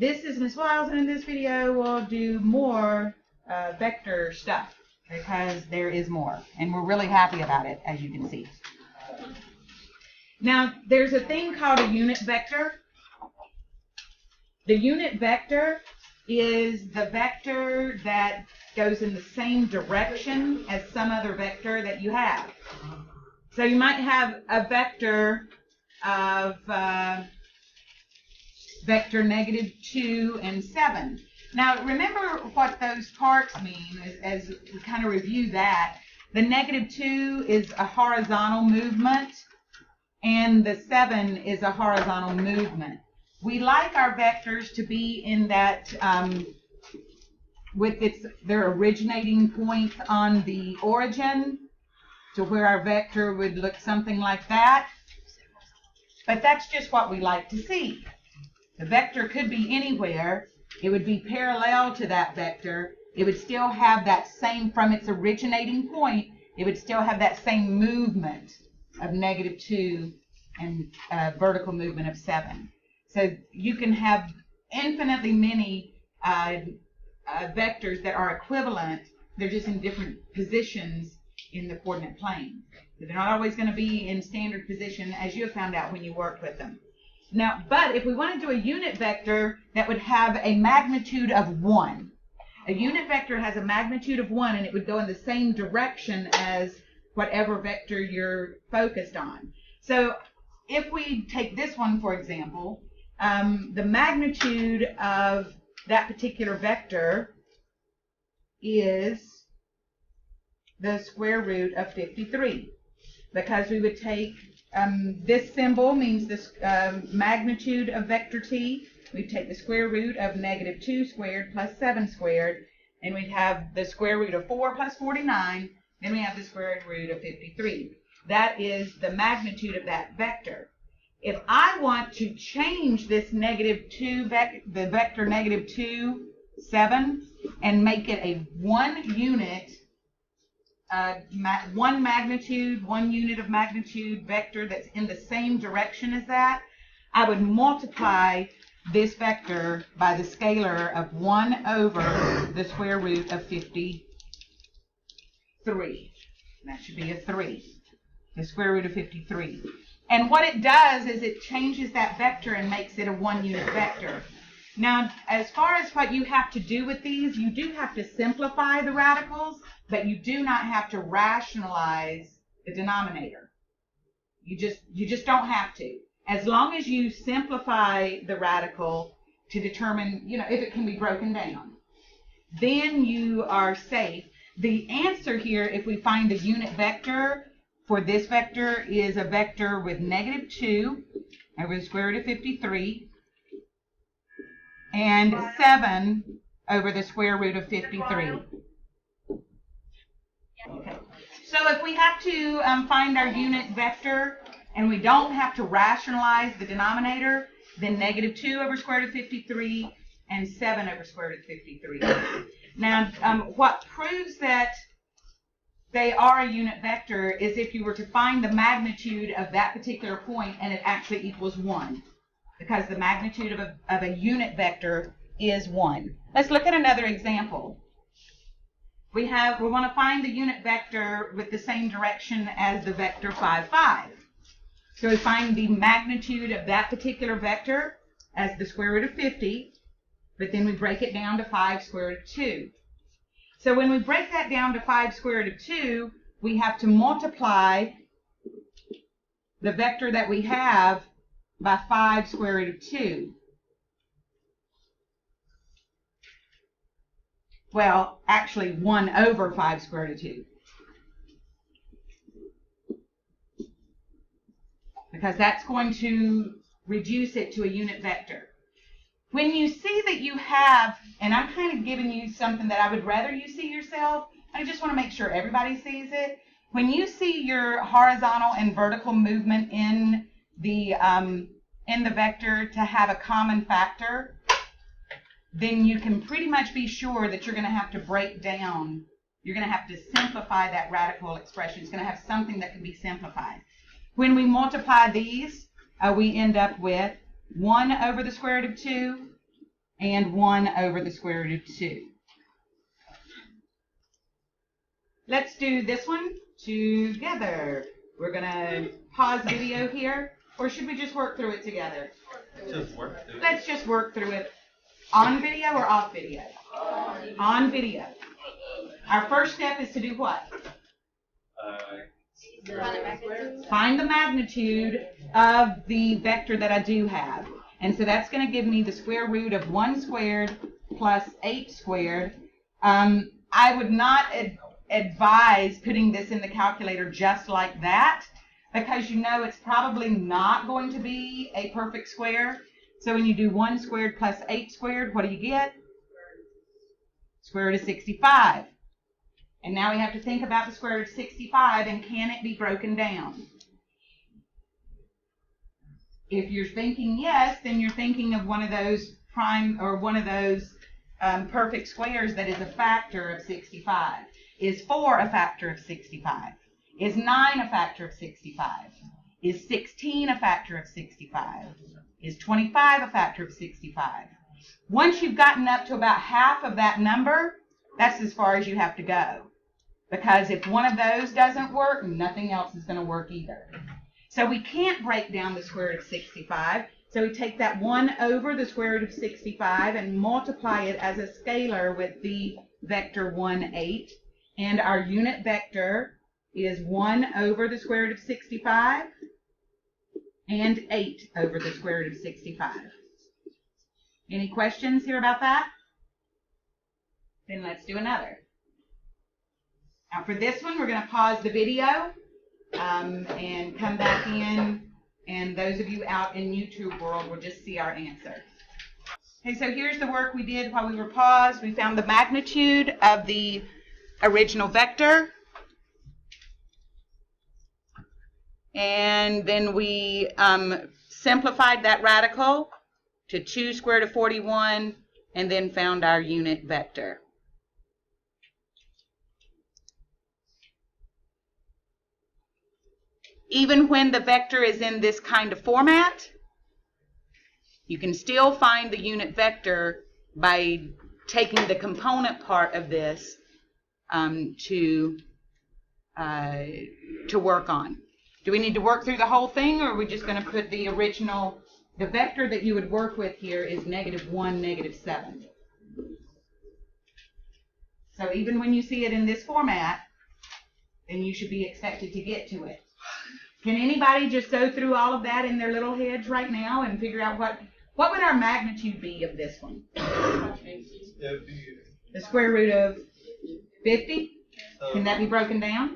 This is Ms. Wiles, and in this video we'll do more vector stuff because there is more, and we're really happy about it, as you can see. Now, there's a thing called a unit vector. The unit vector is the vector that goes in the same direction as some other vector that you have. So you might have a vector of vector -2 and 7. Now, remember what those parts mean as we kind of review that. The -2 is a horizontal movement, and the 7 is a horizontal movement. We like our vectors to be in that, with their originating point on the origin, to where our vector would look something like that. But that's just what we like to see. The vector could be anywhere. It would be parallel to that vector. It would still have that same, from its originating point, it would still have that same movement of -2 and vertical movement of 7. So you can have infinitely many vectors that are equivalent. They're just in different positions in the coordinate plane. So they're not always going to be in standard position, as you have found out when you worked with them. Now, but if we want to do a unit vector that would have a magnitude of 1, a unit vector has a magnitude of 1, and it would go in the same direction as whatever vector you're focused on. So if we take this one, for example, the magnitude of that particular vector is the square root of 53, because we would take this symbol means this magnitude of vector t. We'd take the square root of -2 squared plus 7 squared, and we'd have the square root of 4 plus 49, then we have the square root of 53. That is the magnitude of that vector. If I want to change this -2, the vector -2, 7, and make it a 1 unit, one unit of magnitude vector that's in the same direction as that, I would multiply this vector by the scalar of 1 over the square root of 53. That should be a 3, the square root of 53. And what it does is it changes that vector and makes it a 1 unit vector. Now, as far as what you have to do with these, you do have to simplify the radicals, but you do not have to rationalize the denominator. You just don't have to. As long as you simplify the radical to determine, if it can be broken down, then you are safe. The answer here, if we find the unit vector for this vector, is a vector with -2 over the square root of 53 and 7 over the square root of 53. Okay. So if we have to find our unit vector and we don't have to rationalize the denominator, then -2 over square root of 53 and 7 over square root of 53. Now, what proves that they are a unit vector is if you were to find the magnitude of that particular point and it actually equals 1, because the magnitude of a unit vector is 1. Let's look at another example. We want to find the unit vector with the same direction as the vector 5, 5. So we find the magnitude of that particular vector as the square root of 50, but then we break it down to 5 square root of 2. So when we break that down to 5 square root of 2, we have to multiply the vector that we have by 5 square root of 2. Well, actually 1 over 5 square root of 2. Because that's going to reduce it to a unit vector. When you see that you have, and I'm kind of giving you something that I would rather you see yourself, I just want to make sure everybody sees it. When you see your horizontal and vertical movement in the vector to have a common factor, then you can pretty much be sure that you're going to have to break down, you're going to have to simplify that radical expression. It's going to have something that can be simplified. When we multiply these, we end up with 1 over the square root of 2 and 1 over the square root of 2. Let's do this one together. We're going to pause video here, or should we just work through it together? Let's just work through it. On video or off video? On video. Our first step is to do what? Find the magnitude of the vector that I do have. And so that's going to give me the square root of 1 squared plus 8 squared. I would not advise putting this in the calculator just like that, because you know it's probably not going to be a perfect square. So when you do 1 squared plus 8 squared, what do you get? Square root of 65. And now we have to think about the square root of 65, and can it be broken down? If you're thinking yes, then you're thinking of one of those perfect squares that is a factor of 65. Is 4 a factor of 65? Is 9 a factor of 65? Is 16 a factor of 65? Is 25 a factor of 65? Once you've gotten up to about half of that number, that's as far as you have to go. Because if one of those doesn't work, nothing else is going to work either. So we can't break down the square root of 65. So we take that 1 over the square root of 65 and multiply it as a scalar with the vector 1, 8. And our unit vector is 1 over the square root of 65 and 8 over the square root of 65. Any questions here about that? Then let's do another. Now for this one, we're going to pause the video and come back in, and those of you out in YouTube world will just see our answer. Okay, so here's the work we did while we were paused. We found the magnitude of the original vector, and then we simplified that radical to 2 square root of 41, and then found our unit vector. Even when the vector is in this kind of format, you can still find the unit vector by taking the component part of this to work on. Do we need to work through the whole thing, or are we just going to put the original, the vector that you would work with here is -1, -7. So even when you see it in this format, then you should be expected to get to it. Can anybody just go through all of that in their little heads right now and figure out what would our magnitude be of this one? The square root of 50? Can that be broken down?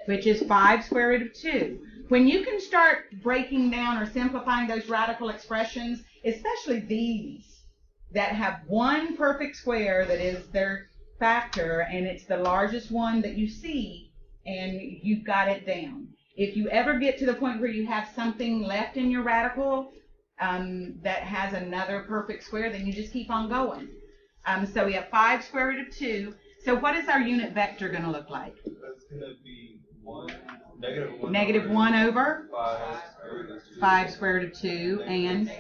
Which is 5 square root of 2. When you can start breaking down or simplifying those radical expressions, especially these that have one perfect square that is their factor, and it's the largest one that you see, and you've got it down. If you ever get to the point where you have something left in your radical that has another perfect square, then you just keep on going. So we have 5 square root of 2. So what is our unit vector going to look like? That's going to be -1 over 5 square root of 2 and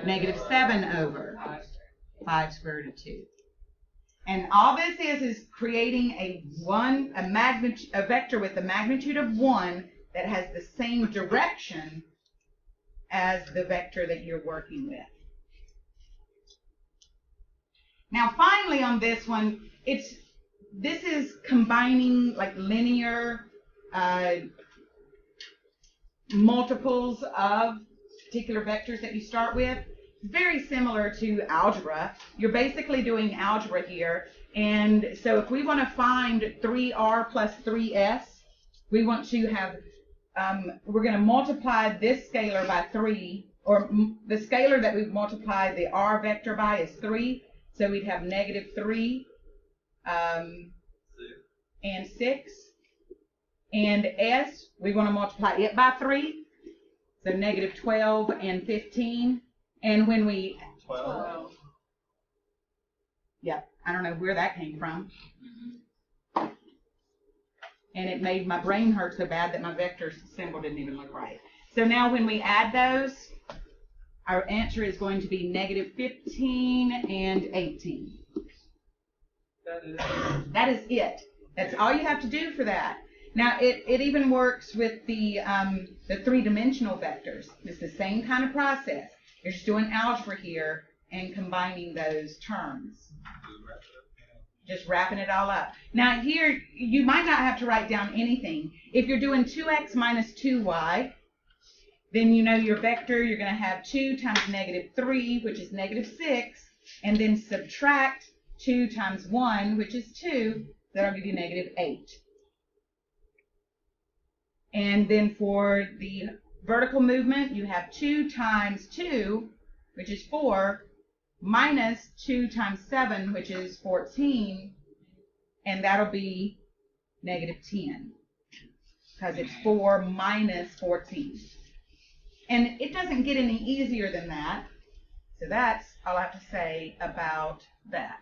-7 over 5 square root of 2. And all this is creating a vector with the magnitude of 1 that has the same direction as the vector that you're working with. Now finally on this one, this is combining like linear multiples of particular vectors that you start with. Very similar to algebra. You're basically doing algebra here. And so if we want to find 3r plus 3s, we want to have, we're going to multiply this scalar by 3, or the scalar that we've multiplied the r vector by is 3. So we'd have -3 and 6. And s, we want to multiply it by 3. So -12 and 15. And when we 12. Yeah, I don't know where that came from. And it made my brain hurt so bad that my vector symbol didn't even look right. So now when we add those, our answer is going to be negative 15 and 18. That is it. That's all you have to do for that. Now, it even works with the three-dimensional vectors. It's the same kind of process. You're just doing algebra here and combining those terms. Just wrapping it all up. Now, here, you might not have to write down anything. If you're doing 2x minus 2y, then you know your vector, you're going to have 2 times negative 3, which is negative 6, and then subtract 2 times 1, which is 2. That'll give you negative 8. And then for the vertical movement, you have 2 times 2, which is 4, minus 2 times 7, which is 14, and that'll be negative 10, because it's 4 minus 14. And it doesn't get any easier than that, so that's all I have to say about that.